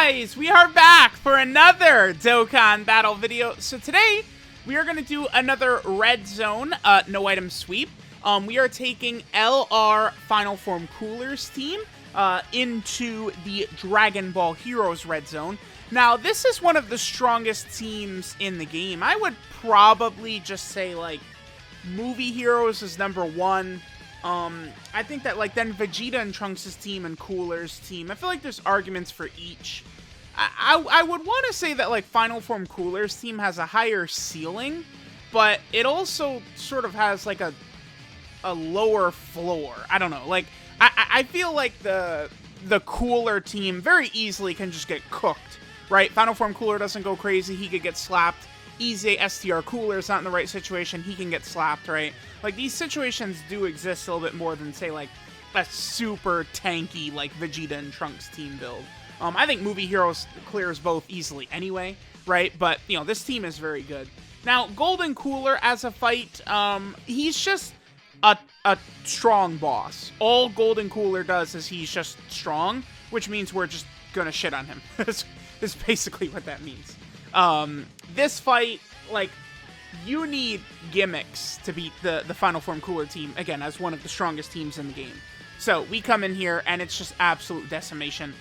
guys, we are back for another Dokkan battle video. So today, we are going to do another red zone, no item sweep. We are taking LR Final Form Cooler's team into the Dragon Ball Heroes red zone. Now, this is one of the strongest teams in the game. I would probably just say, like, Movie Heroes is number one. I think that, like, then Vegeta and Trunks' team and Cooler's team, I feel like there's arguments for each. I would want to say that, like, Final Form Cooler's team has a higher ceiling, but it also sort of has, like, a lower floor. I don't know. Like, I feel like the Cooler team very easily can just get cooked, right? Final Form Cooler doesn't go crazy. He could get slapped. Easy STR Cooler is not in the right situation. He can get slapped, right? Like, these situations do exist a little bit more than, say, like, a super tanky, like, Vegeta and Trunks team build. I think Movie Heroes clears both easily anyway, right? But, you know, this team is very good. Now, Golden Cooler as a fight, he's just a strong boss. All Golden Cooler does is he's just strong, which means we're just gonna shit on him. That's basically what that means. This fight, like, you need gimmicks to beat the Final Form Cooler team, again, as one of the strongest teams in the game. So, we come in here, and it's just absolute decimation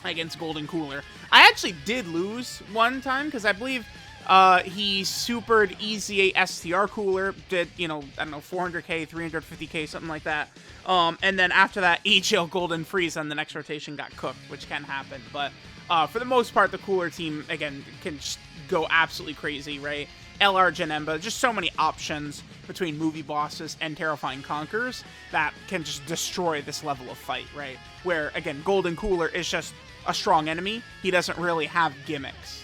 against Golden Cooler. I actually did lose one time, because I believe he supered Easy STR Cooler, did, you know, I don't know, 400k, 350k, something like that. And then after that, HL Golden Freeze on the next rotation got cooked, which can happen. But for the most part, the Cooler team, again, can just go absolutely crazy, right? LR Janemba, just so many options between movie bosses and Terrifying Conquerors that can just destroy this level of fight, right? Where, again, Golden Cooler is just a strong enemy. He doesn't really have gimmicks.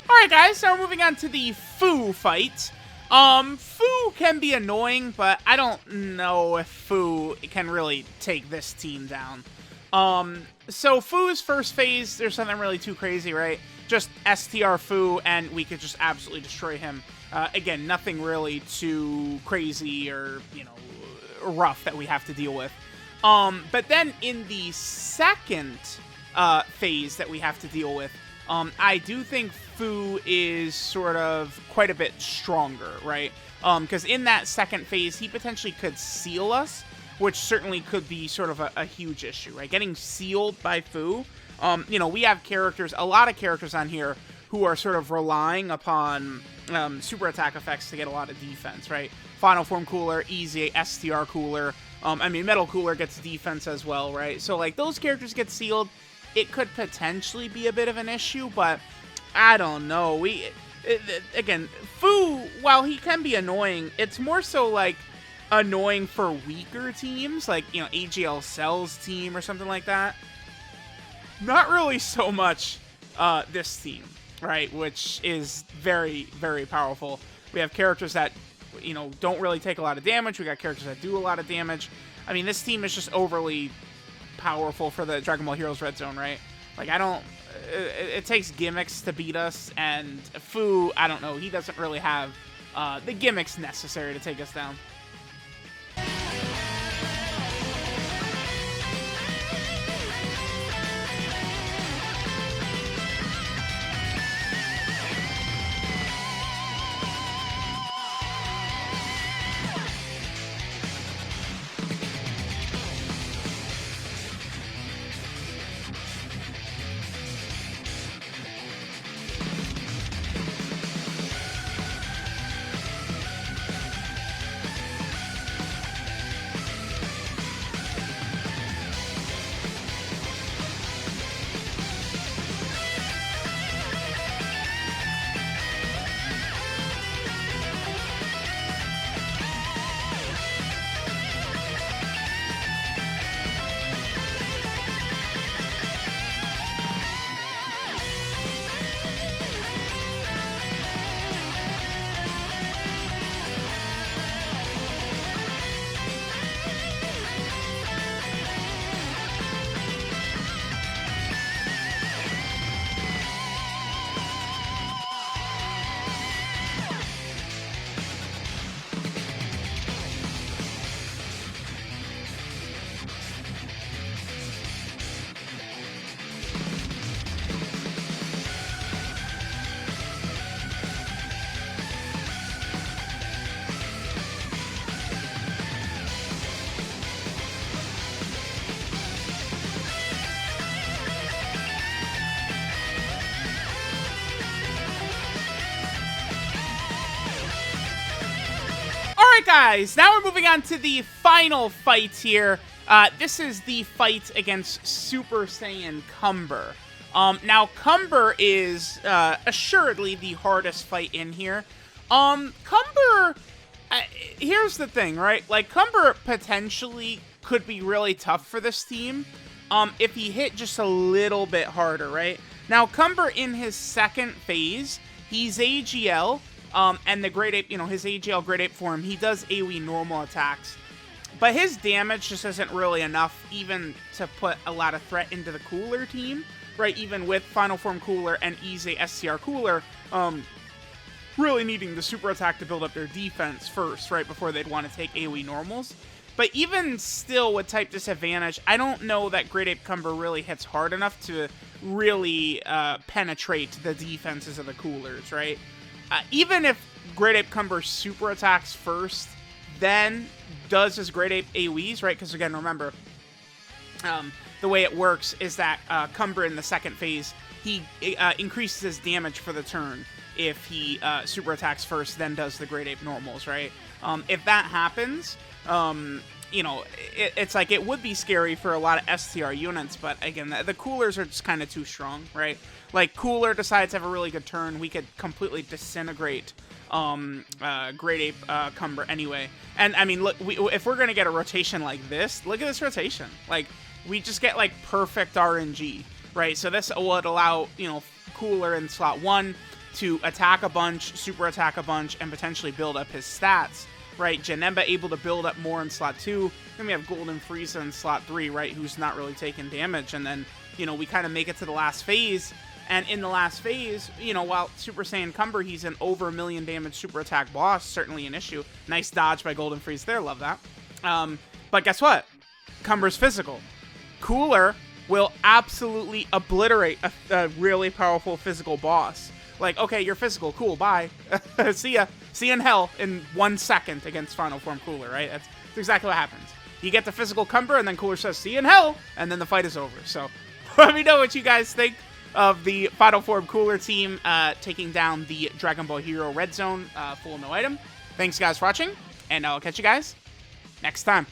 Alright guys, so we're moving on to the Fu fight. Fu can be annoying, but I don't know if Fu can really take this team down. So Fu's first phase, there's nothing really too crazy, right? Just STR Fu, and we could just absolutely destroy him. Again, nothing really too crazy or, you know, rough that we have to deal with. But then in the second phase that we have to deal with, I do think Fu is sort of quite a bit stronger, right? Because in that second phase, he potentially could seal us, which certainly could be sort of a huge issue, right? Getting sealed by Fu, you know, we have characters, a lot of characters on here who are sort of relying upon super attack effects to get a lot of defense, right? Final Form Cooler, Easy, STR Cooler, I mean, Metal Cooler gets defense as well, right? So, like, those characters get sealed. It could potentially be a bit of an issue, but I don't know. Again, Fu, while he can be annoying, it's more so like annoying for weaker teams, like, you know, AGL Cell's team or something like that. Not really so much this team, right, which is very, very powerful. We have characters that, you know, don't really take a lot of damage. We got characters that do a lot of damage. I mean, this team is just overly powerful for the Dragon Ball Heroes Red Zone, right? Like, I don't... It takes gimmicks to beat us, and Fu, I don't know, he doesn't really have the gimmicks necessary to take us down. Alright guys, now we're moving on to the final fight here. This is the fight against Super Saiyan Cumber. Now Cumber is assuredly the hardest fight in here. Cumber, here's the thing, right? Like, Cumber potentially could be really tough for this team if he hit just a little bit harder, right? Now Cumber in his second phase, he's AGL. And the Great Ape, you know, his AGL Great Ape form, he does AoE normal attacks. But his damage just isn't really enough even to put a lot of threat into the Cooler team, right? Even with Final Form Cooler and Ise SCR Cooler, really needing the super attack to build up their defense first, right? Before they'd want to take AoE normals. But even still with type disadvantage, I don't know that Great Ape Cumber really hits hard enough to really penetrate the defenses of the Coolers, right? Even if Great Ape Cumber super attacks first, then does his Great Ape AoEs, right? Because again, remember, the way it works is that Cumber in the second phase, he increases his damage for the turn if he super attacks first, then does the Great Ape normals, right? If that happens, you know, it's like it would be scary for a lot of STR units, but again, the Coolers are just kind of too strong, right? Like, Cooler decides to have a really good turn, we could completely disintegrate Great Ape Cumber anyway. And, I mean, look, if we're going to get a rotation like this, look at this rotation. Like, we just get, like, perfect RNG, right? So this would allow, you know, Cooler in slot 1 to attack a bunch, super attack a bunch, and potentially build up his stats, right? Janemba able to build up more in slot 2. Then we have Golden Frieza in slot 3, right? Who's not really taking damage. And then, you know, we kind of make it to the last phase. And in the last phase, you know, while Super Saiyan Cumber, he's an over 1 million damage super attack boss, certainly an issue. Nice dodge by Golden Frieza there, love that. But guess what? Cumber's physical. Cooler will absolutely obliterate a really powerful physical boss. Like, okay, you're physical, cool, bye. See ya. See you in hell in 1 second against Final Form Cooler, right? That's exactly what happens. You get the physical Cumber, and then Cooler says, see you in hell, and then the fight is over. So, let me know what you guys think of the Final Form Cooler team taking down the Dragon Ball Hero Red Zone full no item. Thanks, guys, for watching, and I'll catch you guys next time.